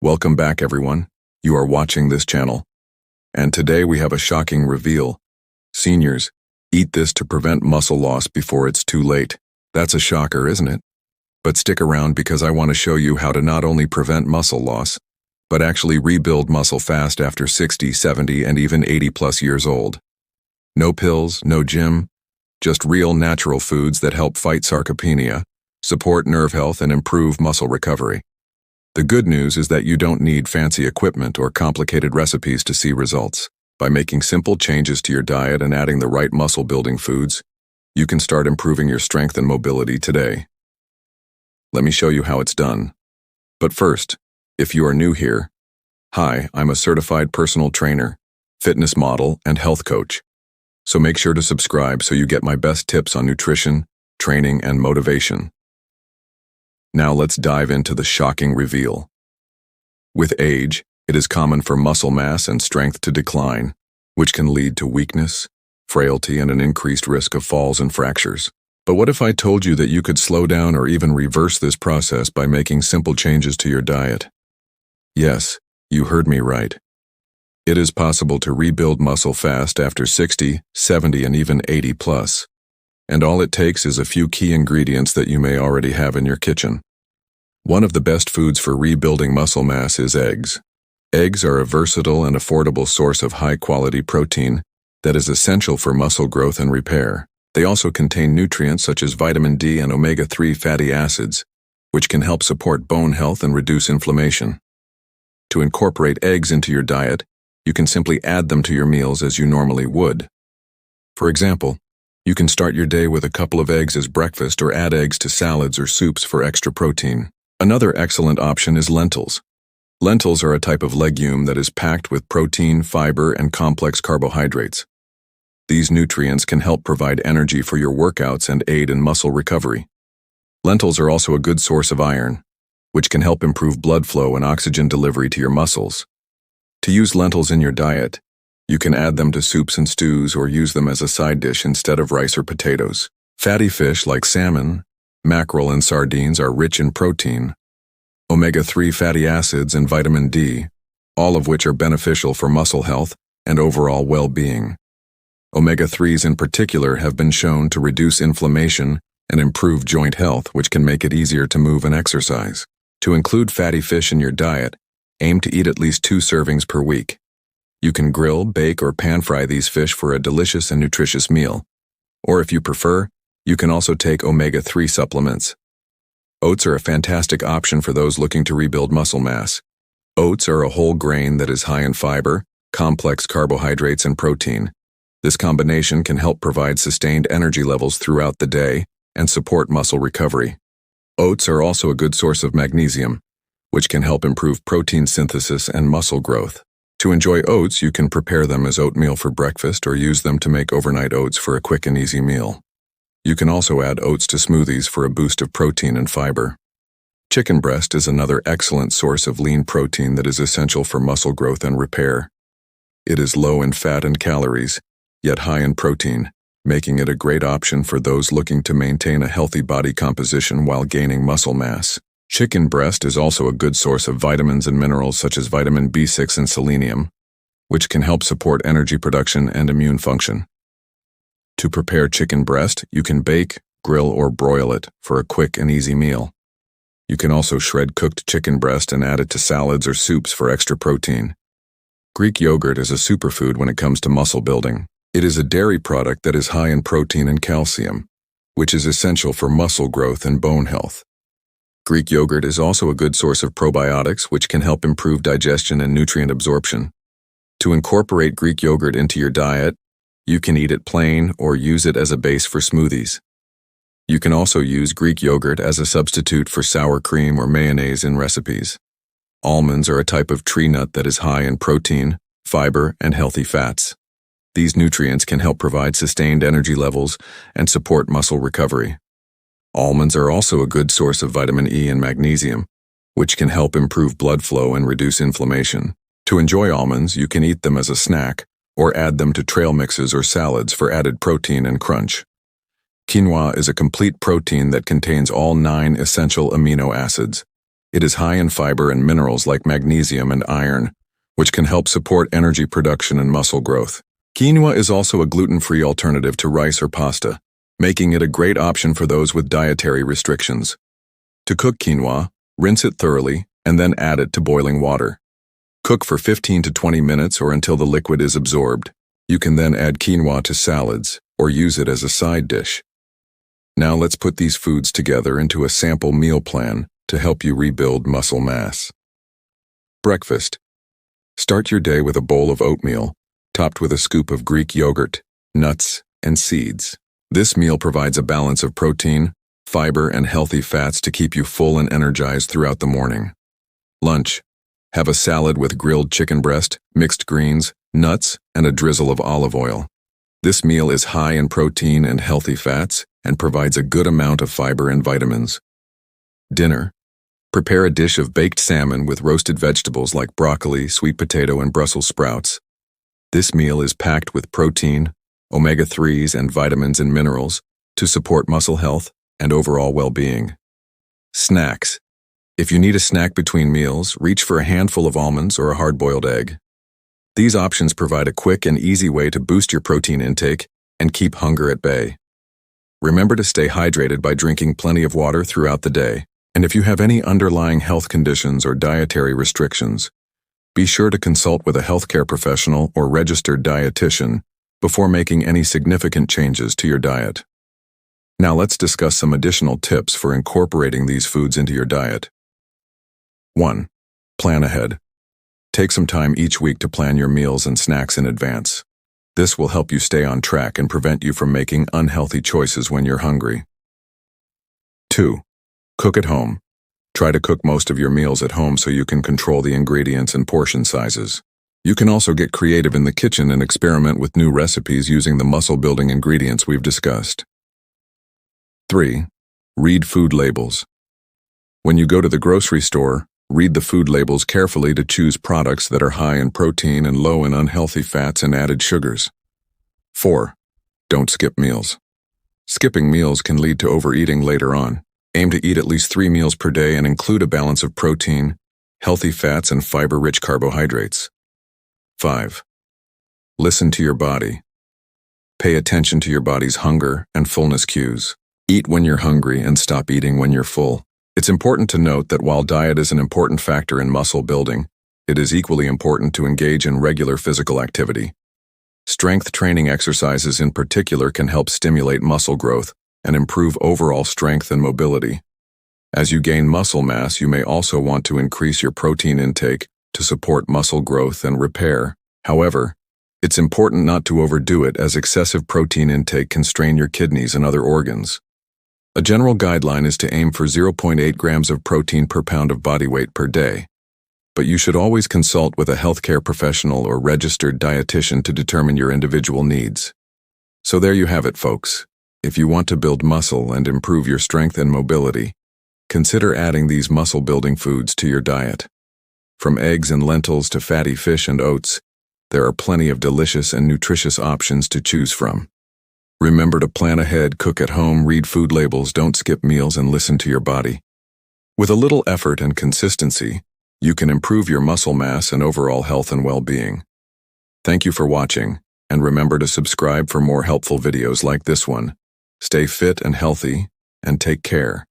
Welcome back, everyone. You are watching this channel. And today we have a shocking reveal. Seniors, eat this to prevent muscle loss before it's too late. That's a shocker, isn't it? But stick around because I want to show you how to not only prevent muscle loss, but actually rebuild muscle fast after 60, 70, and even 80 plus years old. No pills, no gym, just real natural foods that help fight sarcopenia, support nerve health, and improve muscle recovery. The good news is that you don't need fancy equipment or complicated recipes to see results. By making simple changes to your diet and adding the right muscle-building foods, you can start improving your strength and mobility today. Let me show you how it's done. But first, if you are new here, hi, I'm a certified personal trainer, fitness model, and health coach. So make sure to subscribe so you get my best tips on nutrition, training, and motivation. Now let's dive into the shocking reveal. With age, it is common for muscle mass and strength to decline, which can lead to weakness, frailty, and an increased risk of falls and fractures. But what if I told you that you could slow down or even reverse this process by making simple changes to your diet? Yes, you heard me right. It is possible to rebuild muscle fast after 60, 70, and even 80 plus. And all it takes is a few key ingredients that you may already have in your kitchen. One of the best foods for rebuilding muscle mass is eggs. Eggs are a versatile and affordable source of high-quality protein that is essential for muscle growth and repair. They also contain nutrients such as vitamin D and omega-3 fatty acids, which can help support bone health and reduce inflammation. To incorporate eggs into your diet, you can simply add them to your meals as you normally would. For example, you can start your day with a couple of eggs as breakfast or add eggs to salads or soups for extra protein. Another excellent option is lentils. Lentils are a type of legume that is packed with protein, fiber, and complex carbohydrates. These nutrients can help provide energy for your workouts and aid in muscle recovery. Lentils are also a good source of iron, which can help improve blood flow and oxygen delivery to your muscles. To use lentils in your diet, you can add them to soups and stews or use them as a side dish instead of rice or potatoes. Fatty fish like salmon, mackerel, and sardines are rich in protein, omega-3 fatty acids, and vitamin D, all of which are beneficial for muscle health and overall well-being. Omega-3s in particular have been shown to reduce inflammation and improve joint health, which can make it easier to move and exercise. To include fatty fish in your diet, aim to eat at least 2 servings per week. You can grill, bake, or pan-fry these fish for a delicious and nutritious meal. Or if you prefer, you can also take omega-3 supplements. Oats are a fantastic option for those looking to rebuild muscle mass. Oats are a whole grain that is high in fiber, complex carbohydrates, and protein. This combination can help provide sustained energy levels throughout the day and support muscle recovery. Oats are also a good source of magnesium, which can help improve protein synthesis and muscle growth. To enjoy oats, you can prepare them as oatmeal for breakfast or use them to make overnight oats for a quick and easy meal. You can also add oats to smoothies for a boost of protein and fiber. Chicken breast is another excellent source of lean protein that is essential for muscle growth and repair. It is low in fat and calories, yet high in protein, making it a great option for those looking to maintain a healthy body composition while gaining muscle mass. Chicken breast is also a good source of vitamins and minerals such as vitamin B6 and selenium, which can help support energy production and immune function. To prepare chicken breast, you can bake, grill, or broil it for a quick and easy meal. You can also shred cooked chicken breast and add it to salads or soups for extra protein. Greek yogurt is a superfood when it comes to muscle building. It is a dairy product that is high in protein and calcium, which is essential for muscle growth and bone health. Greek yogurt is also a good source of probiotics, which can help improve digestion and nutrient absorption. To incorporate Greek yogurt into your diet, you can eat it plain or use it as a base for smoothies. You can also use Greek yogurt as a substitute for sour cream or mayonnaise in recipes. Almonds are a type of tree nut that is high in protein, fiber, and healthy fats. These nutrients can help provide sustained energy levels and support muscle recovery. Almonds are also a good source of vitamin E and magnesium, which can help improve blood flow and reduce inflammation. To enjoy almonds, you can eat them as a snack or add them to trail mixes or salads for added protein and crunch. Quinoa is a complete protein that contains all 9 essential amino acids. It is high in fiber and minerals like magnesium and iron, which can help support energy production and muscle growth. Quinoa is also a gluten-free alternative to rice or pasta, making it a great option for those with dietary restrictions. To cook quinoa, rinse it thoroughly and then add it to boiling water. Cook for 15 to 20 minutes or until the liquid is absorbed. You can then add quinoa to salads or use it as a side dish. Now let's put these foods together into a sample meal plan to help you rebuild muscle mass. Breakfast. Start your day with a bowl of oatmeal, topped with a scoop of Greek yogurt, nuts, and seeds. This meal provides a balance of protein, fiber, and healthy fats to keep you full and energized throughout the morning. Lunch. Have a salad with grilled chicken breast, mixed greens, nuts, and a drizzle of olive oil. This meal is high in protein and healthy fats and provides a good amount of fiber and vitamins. Dinner. Prepare a dish of baked salmon with roasted vegetables like broccoli, sweet potato, and Brussels sprouts. This meal is packed with protein, omega-3s, and vitamins and minerals to support muscle health and overall well-being. Snacks. If you need a snack between meals, reach for a handful of almonds or a hard-boiled egg. These options provide a quick and easy way to boost your protein intake and keep hunger at bay. Remember to stay hydrated by drinking plenty of water throughout the day. And if you have any underlying health conditions or dietary restrictions, be sure to consult with a healthcare professional or registered dietitian before making any significant changes to your diet. Now let's discuss some additional tips for incorporating these foods into your diet. 1. Plan ahead. Take some time each week to plan your meals and snacks in advance. This will help you stay on track and prevent you from making unhealthy choices when you're hungry. 2. Cook at home. Try to cook most of your meals at home so you can control the ingredients and portion sizes. You can also get creative in the kitchen and experiment with new recipes using the muscle-building ingredients we've discussed. 3. Read food labels. When you go to the grocery store, read the food labels carefully to choose products that are high in protein and low in unhealthy fats and added sugars. 4. Don't skip meals. Skipping meals can lead to overeating later on. Aim to eat at least 3 meals per day and include a balance of protein, healthy fats, and fiber-rich carbohydrates. 5. Listen to your body. Pay attention to your body's hunger and fullness cues. Eat when you're hungry and stop eating when you're full. It's important to note that while diet is an important factor in muscle building, it is equally important to engage in regular physical activity. Strength training exercises in particular can help stimulate muscle growth and improve overall strength and mobility. As you gain muscle mass, you may also want to increase your protein intake to support muscle growth and repair. However, it's important not to overdo it, as excessive protein intake can strain your kidneys and other organs. A general guideline is to aim for 0.8 grams of protein per pound of body weight per day. But you should always consult with a healthcare professional or registered dietitian to determine your individual needs. So there you have it, folks. If you want to build muscle and improve your strength and mobility, consider adding these muscle-building foods to your diet. From eggs and lentils to fatty fish and oats, there are plenty of delicious and nutritious options to choose from. Remember to plan ahead, cook at home, read food labels, don't skip meals, and listen to your body. With a little effort and consistency, you can improve your muscle mass and overall health and well-being. Thank you for watching, and remember to subscribe for more helpful videos like this one. Stay fit and healthy, and take care.